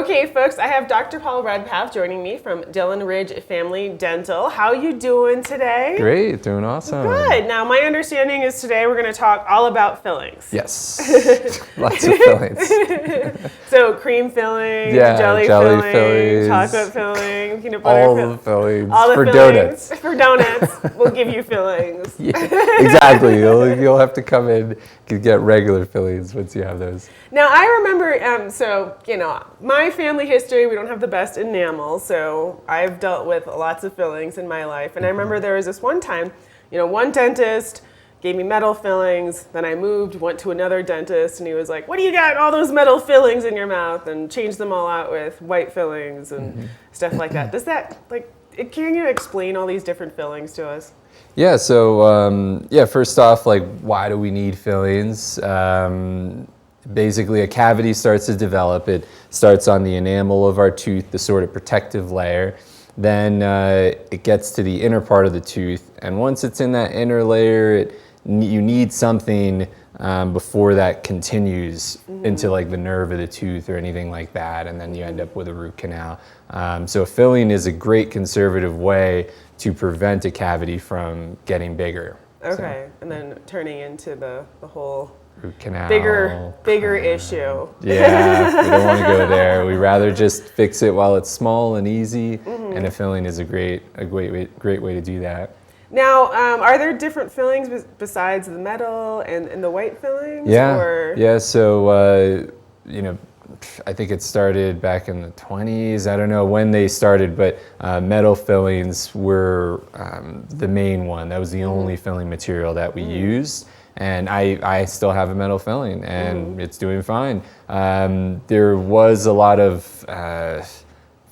Okay, folks, I have Dr. Paul Redpath joining me from Dillon Family Dental. How you doing today? Great, doing awesome. Good. Now, my understanding is today we're going to talk all about fillings. Yes, lots of fillings. So, cream filling, Yeah, jelly fillings, filling, chocolate filling, peanut butter all filling. the fillings All the for fillings. donuts. For donuts, we'll give you fillings. Yeah, exactly. You'll have to come in to get regular fillings once you have those. Now, I remember, my family history, we don't have the best enamel, so I've dealt with lots of fillings in my life. And I remember there was this one time, one dentist gave me metal fillings, then I moved, went to another dentist, and he was like, what do you got all those metal fillings in your mouth? And changed them all out with white fillings and stuff like that. Does that, can you explain all these different fillings to us? Yeah, so, first off, why do we need fillings? Basically, a cavity starts to develop. It starts on the enamel of our tooth, the sort of protective layer. Then it gets to the inner part of the tooth. And once it's in that inner layer, you need something before that continues into the nerve of the tooth or anything like that. And then you end up with a root canal. So filling is a great conservative way to prevent a cavity from getting bigger. Okay, and then turning into the whole root canal. Bigger issue. Yeah, we don't want to go there. We rather just fix it while it's small and easy, and a filling is a great way to do that. Now, are there different fillings besides the metal and the white fillings? Yeah. So I think it started back in the 20s. I don't know when they started, but metal fillings were the main one. That was the only filling material that we used. And I still have a metal filling, and it's doing fine. There was a lot of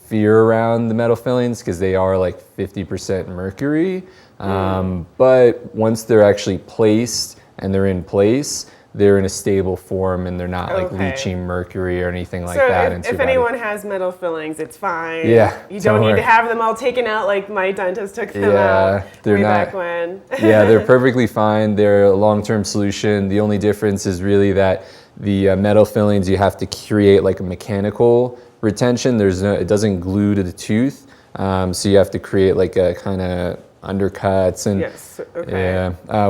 fear around the metal fillings because they are 50% mercury. But once they're actually placed and they're in place, they're in a stable form and they're not leaching mercury or anything like that into your body. If anyone has metal fillings, it's fine. Yeah, you don't need to have them all taken out like my dentist took them out back when. Yeah, they're perfectly fine. They're a long-term solution. The only difference is really that the metal fillings, you have to create a mechanical retention. It doesn't glue to the tooth, so you have to create a kind of undercuts and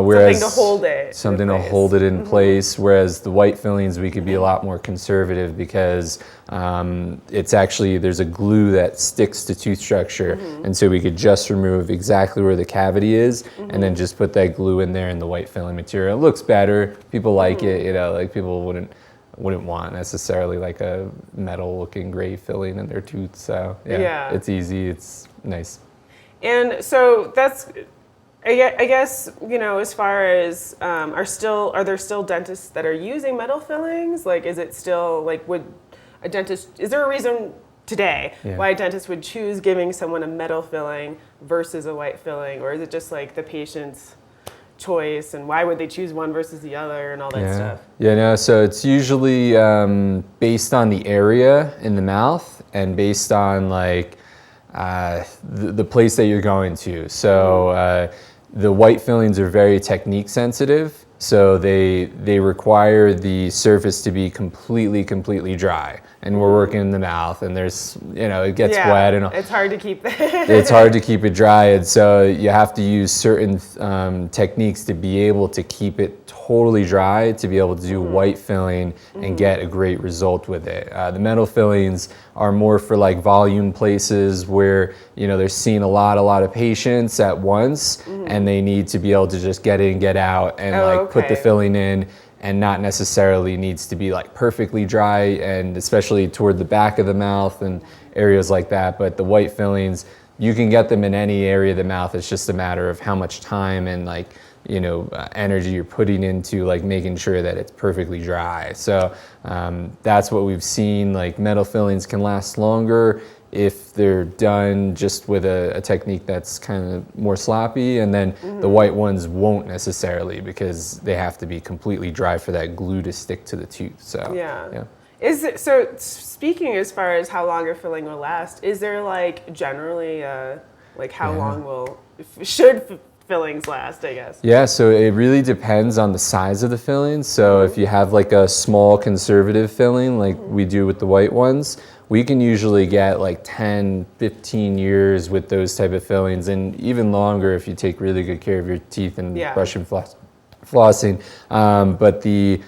whereas something to hold it in place. Whereas the white fillings, we could be a lot more conservative because it's actually, there's a glue that sticks to tooth structure, and so we could just remove exactly where the cavity is and then just put that glue in there in the white filling material. It looks better. People like it. People wouldn't want necessarily a metal looking gray filling in their tooth. So it's easy. It's nice. And so that's, I guess, as far as, are there still dentists that are using metal fillings? Is it still, is there a reason today why a dentist would choose giving someone a metal filling versus a white filling? Or is it just the patient's choice, and why would they choose one versus the other and all that stuff? So it's usually based on the area in the mouth and based on the place that you're going to. So the white fillings are very technique sensitive. So they require the surface to be completely dry. And we're working in the mouth, and there's, it gets wet and it's hard to keep it's hard to keep it dry, and so you have to use certain techniques to be able to keep it totally dry, to be able to do white filling and get a great result with it. The metal fillings are more for volume places where they're seeing a lot of patients at once, and they need to be able to just get in, get out, and put the filling in, and not necessarily needs to be perfectly dry, and especially toward the back of the mouth and areas like that. But the white fillings, you can get them in any area of the mouth. It's just a matter of how much time and energy you're putting into making sure that it's perfectly dry. So that's what we've seen. Metal fillings can last longer if they're done just with a technique that's kind of more sloppy, and then the white ones won't necessarily, because they have to be completely dry for that glue to stick to the tooth. So Is it, so speaking as far as how long a filling will last, is there generally how long should fillings last, I guess? Yeah, so it really depends on the size of the filling. So if you have a small conservative filling like we do with the white ones, we can usually get like 10, 15 years with those type of fillings, and even longer if you take really good care of your teeth and brush and flossing. But the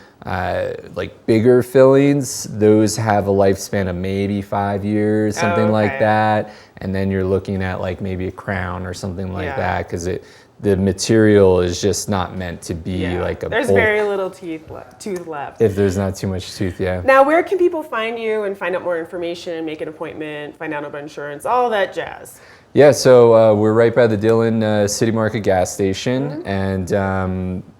like bigger fillings, those have a lifespan of maybe 5 years, something like that. And then you're looking at like maybe a crown or something like that, because the material is just not meant to be like a There's very little tooth left. If there's not too much tooth, Now, where can people find you and find out more information, make an appointment, find out about insurance, all that jazz? Yeah, so we're right by the Dillon City Market gas station, and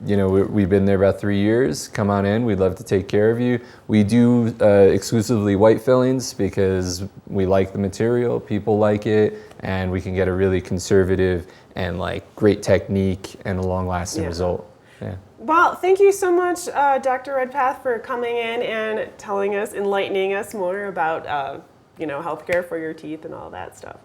you know, we've been there about 3 years. Come on in, we'd love to take care of you. We do exclusively white fillings because we like the material, people like it, and we can get a really conservative and like great technique and a long-lasting result. Yeah. Well, thank you so much, Dr. Redpath, for coming in and telling us, enlightening us more about you know, healthcare for your teeth and all that stuff.